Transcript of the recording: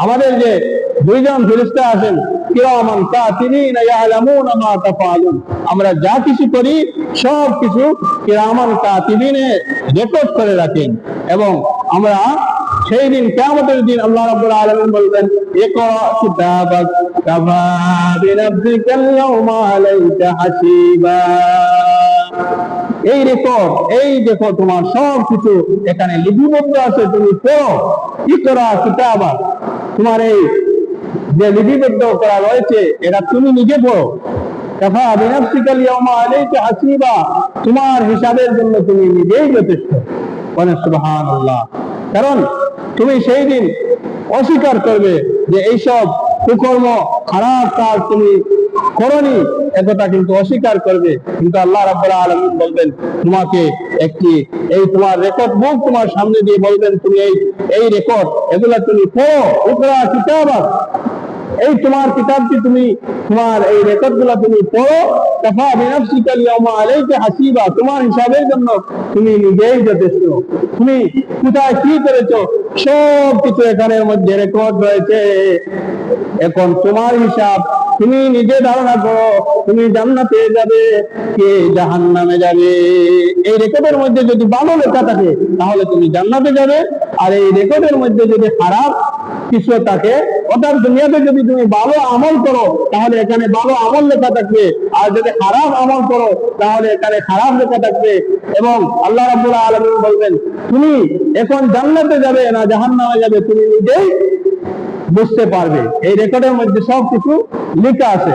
আমাদের যে দুইজন ফেরেশতা আছেন কিরামান কাতিবিন ইয়ালামুনা মা তাফআলুন, আমরা যা কিছু করি সব কিছু কিরামান কাতিবিনে রেকর্ড করে রাখেন। এবং আমরা সেই দিন কিয়ামতের দিন আল্লাহ রাব্বুল আলামিন বলবেন ইকরা কিতাবাক কাফা বিনাফসিকাল ইয়াওমা আলাইকা হাসিবা। এই রেকর্ড, এই দেখো তোমার সব কিছু এখানে লিপিবদ্ধ আছে, তুমি পড়ো। ইকরা কিতাবাক, তোমার এই যে লিপিবদ্ধ করা রয়েছে এটা তুমি নিজে পড়ো। কাফা বিনাফসিকাল ইয়াওমা আলাইকা হাসিবা, তোমার হিসাবের জন্য তুমি নিজেই যথেষ্ট। বলেন সুবহানাল্লাহ। কারণ তুমি সেই দিন অস্বীকার করবে যে এইসব কুকর্ম খারাপ কাজ তুমি করনি, একথা কিন্তু অস্বীকার করবে। কিন্তু আল্লাহ রাব্বুল আলামিন বলবেন তোমাকে একটি এই তোমার রেকর্ড বুক তোমার সামনে দিয়ে বলবেন তুমি এই রেকর্ড এগুলা তুমি পড়ো। ইকরা কিতাবাক, এই তোমার কিতাবটি তুমি তোমার এই রেকর্ড গুলা তুমি পড়ো। কাফা বিনাফসিকাল ইয়াওমা আলাইকা হাসিবা, তোমার হিসাবের জন্য তুমি নিজেই যথেষ্ট। তুমি কোথায় কি করেছো সব কিছু এখানের মধ্যে রেকর্ড রয়েছে। এখন তোমার হিসাব তুমি নিজে ধারণা করো, তুমি জান্নাতে যাবে কে জাহান্নামে যাবে। এই রেকর্ডের মধ্যে যদি ভালো লেখা থাকে তাহলে তুমি জান্নাতে যাবে, আর এই রেকর্ডের মধ্যে যদি খারাপ কিছু থাকে, অর্থাৎ দুনিয়াতে যদি তুমি ভালো আমল করো তাহলে এখানে ভালো আমল লেখা থাকবে, আর যদি খারাপ আমল করো তাহলে এখানে খারাপ লেখা থাকবে। এবং আল্লাহ রাব্বুল আলামিন বলবেন তুমি এখন জান্নাতে যাবে না জাহান্নামে যাবে তুমি নিজেই বুঝতে পারবে। এই রেকর্ডের মধ্যে সবকিছু লেখা আছে।